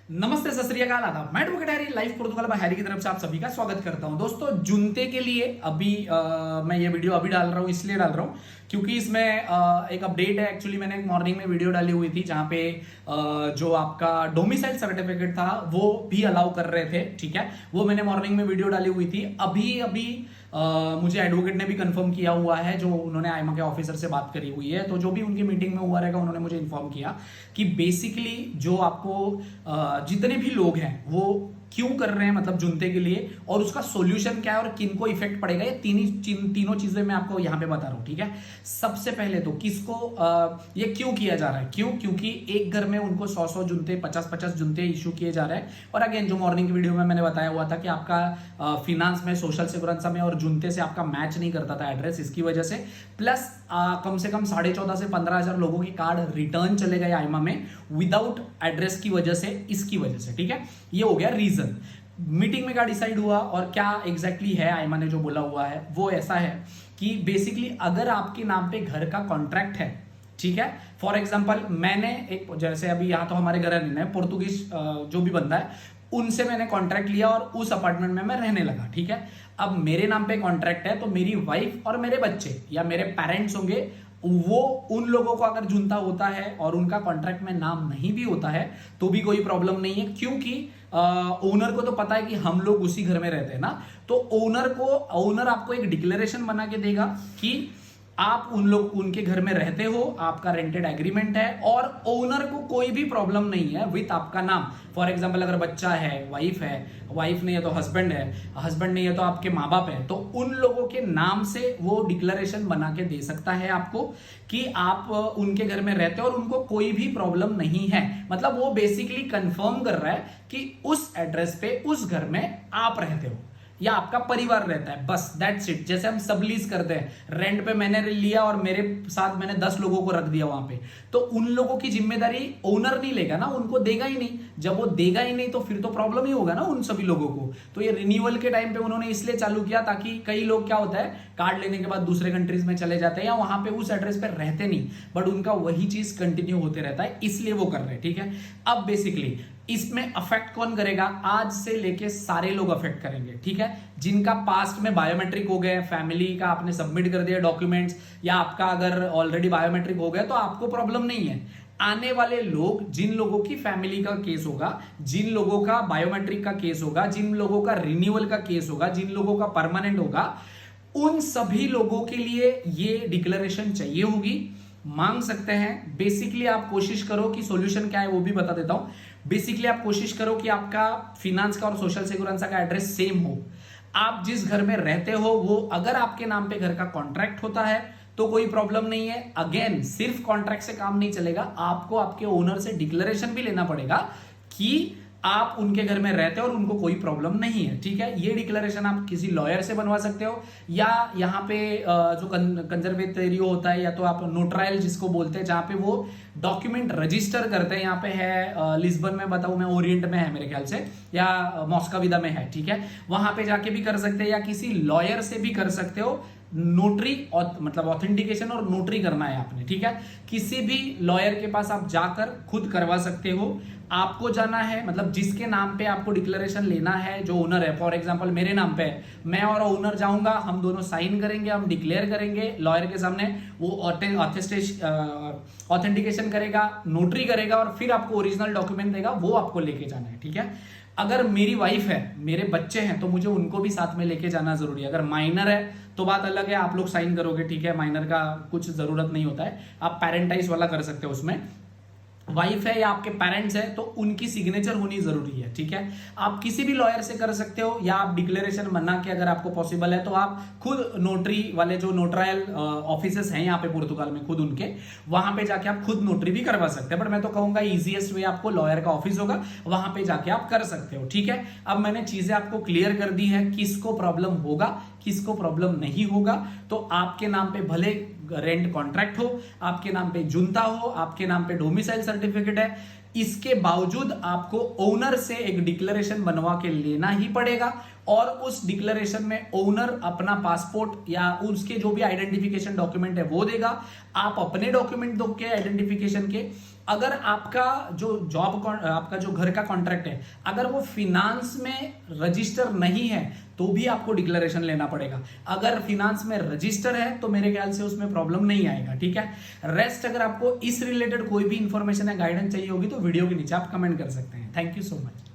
नमस्ते, सत श्री अकाल, आदाब। मैं एडवोकेट हैरी, लाइफ पुर्तगाल बाय हैरी की तरफ से आप सभी का स्वागत करता हूं। दोस्तों, जुनते के लिए अभी मैं ये वीडियो अभी डाल रहा हूं, इसलिए डाल रहा हूं क्योंकि इसमें एक अपडेट है। एक्चुअली मैंने एक मॉर्निंग में वीडियो डाली हुई थी जहां पे जो आपका डोमिसाइल सर्टिफिकेट था वो भी अलाउ कर रहे थे, ठीक है। वो मैंने मॉर्निंग में वीडियो डाली हुई थी। अभी अभी मुझे एडवोकेट ने भी कंफर्म किया हुआ है, जो उन्होंने आईमा के ऑफिसर से बात करी हुई है, तो जो भी उनकी मीटिंग में हुआ रहेगा उन्होंने मुझे इन्फॉर्म किया कि बेसिकली जो आपको जितने भी लोग हैं वो क्यों कर रहे हैं, मतलब जुनते के लिए, और उसका सॉल्यूशन क्या है और किनको इफेक्ट पड़ेगा, ये तीनों चीजें मैं आपको यहां पे बता रहा हूं, ठीक है। सबसे पहले तो किसको ये क्यों किया जा रहा है, क्योंकि एक घर में उनको 100 जुनते 50 जुनते इशू किए जा रहे हैं। और अगेन जो मॉर्निंग की वीडियो में मैंने बताया हुआ था कि आपका फिनांस में, सोशल सिक्योरेंसी में और जुनते से आपका मैच नहीं करता था एड्रेस, इसकी वजह से। प्लस कम से कम 14,500 से 15,000 लोगों के कार्ड रिटर्न चले गए आईमा में विदाउट एड्रेस की वजह से, इसकी वजह से, ठीक है। ये हो गया रीजन। मीटिंग में क्या डिसाइड हुआ और क्या एग्जैक्टली है आईमा ने जो बोला हुआ है वो ऐसा है कि बेसिकली अगर आपके नाम पे घर का कॉन्ट्रैक्ट है, ठीक है। फॉर एग्जांपल मैंने एक, जैसे अभी यहां तो हमारे घर नहीं है, पुर्तगीज जो भी बंदा है उनसे मैंने कॉन्ट्रैक्ट लिया और उस अपार्टमेंट में मैं रहने लगा, ठीक है। अब मेरे नाम पे कॉन्ट्रैक्ट है तो मेरी वाइफ और मेरे बच्चे या मेरे पेरेंट्स होंगे, वो उन लोगों को अगर जुनता होता है और उनका कॉन्ट्रैक्ट में नाम नहीं भी होता है तो भी कोई प्रॉब्लम नहीं है, क्योंकि ओनर को तो पता है कि हम लोग उसी घर में रहते हैं ना। तो ओनर आपको एक डिक्लेरेशन बना के देगा कि आप उनके घर में रहते हो, आपका रेंटेड एग्रीमेंट है और ओनर को कोई भी प्रॉब्लम नहीं है विथ आपका नाम। फॉर एग्जांपल अगर बच्चा है, वाइफ नहीं है तो हस्बैंड है, हस्बैंड नहीं है तो आपके माँ बाप है, तो उन लोगों के नाम से वो डिक्लेरेशन बना के दे सकता है आपको कि आप उनके घर में रहते हो और उनको कोई भी प्रॉब्लम नहीं है। मतलब वो बेसिकली कंफर्म कर रहा है कि उस एड्रेस पे, उस घर में आप रहते हो या आपका परिवार रहता है, बस दैट्स इट। जैसे हम सब लीज करते हैं, रेंट पे मैंने लिया और मेरे साथ मैंने 10 लोगों को रख दिया वहां पे, तो उन लोगों की जिम्मेदारी ओनर नहीं लेगा ना, उनको देगा ही नहीं। जब वो देगा ही नहीं तो फिर तो प्रॉब्लम ही होगा ना उन सभी लोगों को। तो ये रिन्यूअल के टाइम पे उन्होंने इसलिए चालू किया ताकि कई लोग, क्या होता है, कार्ड लेने के बाद दूसरे कंट्रीज में चले जाते हैं या वहां पे उस एड्रेस पे रहते नहीं, बट उनका वही चीज कंटिन्यू होते रहता है, इसलिए वो कर रहे हैं, ठीक है। अब बेसिकली इसमें अफेक्ट कौन करेगा, आज से लेके सारे लोग अफेक्ट करेंगे, ठीक है। जिनका पास्ट में बायोमेट्रिक हो गए, फैमिली का आपने सबमिट कर दिया डॉक्यूमेंट्स, या आपका अगर ऑलरेडी बायोमेट्रिक हो गया तो आपको प्रॉब्लम नहीं है। आने वाले लोग, जिन लोगों की फैमिली का केस होगा, जिन लोगों का बायोमेट्रिक का केस होगा, जिन लोगों का रिन्यूअल का केस होगा, जिन लोगों का परमानेंट होगा, उन सभी लोगों के लिए ये डिक्लेरेशन चाहिए होगी, मांग सकते हैं। बेसिकली आप कोशिश करो कि सॉल्यूशन क्या है वो भी बता देता हूं। बेसिकली आप कोशिश करो कि आपका फिनांस का और सोशल सिक्योरेंसी का एड्रेस सेम हो। आप जिस घर में रहते हो वो अगर आपके नाम पे घर का कॉन्ट्रैक्ट होता है तो कोई प्रॉब्लम नहीं है। अगेन सिर्फ कॉन्ट्रैक्ट से काम नहीं चलेगा, आपको आपके ओनर से डिक्लेरेशन भी लेना पड़ेगा कि आप उनके घर में रहते हो और उनको कोई प्रॉब्लम नहीं है, ठीक है। ये डिक्लेरेशन आप किसी लॉयर से बनवा सकते हो, या यहाँ पे जो कंजर्वेटरियो होता है, या तो आप नोटराइल जिसको बोलते हैं, जहां पे वो डॉक्यूमेंट रजिस्टर करते हैं। यहाँ पे है लिस्बन में, बताऊं मैं, ओरिएंट में है मेरे ख्याल से, या मॉस्कोविदा में है, ठीक है। वहां पे जाके भी कर सकते हैं या किसी लॉयर से भी कर सकते हो। नोटरी मतलब ऑथेंटिकेशन और नोटरी करना है आपने, ठीक है। किसी भी लॉयर के पास आप जाकर खुद करवा सकते हो। आपको जाना है, मतलब जिसके नाम पे आपको डिक्लेरेशन लेना है, जो ओनर है, फॉर एग्जांपल मेरे नाम पे है, मैं और ओनर जाऊंगा, हम दोनों साइन करेंगे, हम डिक्लेयर करेंगे लॉयर के सामने, वो ऑथेंटिकेशन करेगा, नोटरी करेगा और फिर आपको ओरिजिनल डॉक्यूमेंट देगा, वो आपको लेके जाना है, ठीक है। अगर मेरी वाइफ है, मेरे बच्चे हैं, तो मुझे उनको भी साथ में लेके जाना जरूरी है। अगर माइनर है तो बात अलग है, आप लोग साइन करोगे, ठीक है, माइनर का कुछ जरूरत नहीं होता है, आप पेरेंटाइज वाला कर सकते हो। उसमें वाइफ है या आपके पेरेंट्स है तो उनकी सिग्नेचर होनी जरूरी है, ठीक है। आप किसी भी लॉयर से कर सकते हो, या आप डिक्लेरेशन बना के, अगर आपको पॉसिबल है तो आप खुद नोटरी वाले जो नोटराइल ऑफिसेस हैं यहाँ पे पुर्तगाल में, खुद उनके वहां पे जाके आप खुद नोटरी भी करवा सकते हैं। बट मैं तो कहूंगा इजीएस्ट वे आपको लॉयर का ऑफिस होगा, वहां पे जाके आप कर सकते हो, ठीक है। अब मैंने चीजें आपको क्लियर कर दी है, किसको प्रॉब्लम होगा, किसको प्रॉब्लम नहीं होगा। तो आपके नाम पे भले रेंट कॉन्ट्रैक्ट हो, आपके नाम पे जुनता हो, आपके नाम पे डोमिसाइल सर्टिफिकेट है, इसके बावजूद आपको ओनर से एक डिक्लेरेशन बनवा के लेना ही पड़ेगा। और उस डिक्लेरेशन में ओनर अपना पासपोर्ट या उसके जो भी आइडेंटिफिकेशन डॉक्यूमेंट है वो देगा, आप अपने डॉक्यूमेंट दो के आइडेंटिफिकेशन के, अगर आपका जो आपका जो घर का कॉन्ट्रैक्ट है, अगर वो फिनांस में रजिस्टर नहीं है तो भी आपको डिक्लेरेशन लेना पड़ेगा। अगर फिनांस में रजिस्टर है तो मेरे ख्याल से उसमें प्रॉब्लम नहीं आएगा, ठीक है। रेस्ट अगर आपको इस रिलेटेड कोई भी इंफॉर्मेशन या गाइडेंस चाहिए होगी तो वीडियो के नीचे आप कमेंट कर सकते हैं। Thank you so much.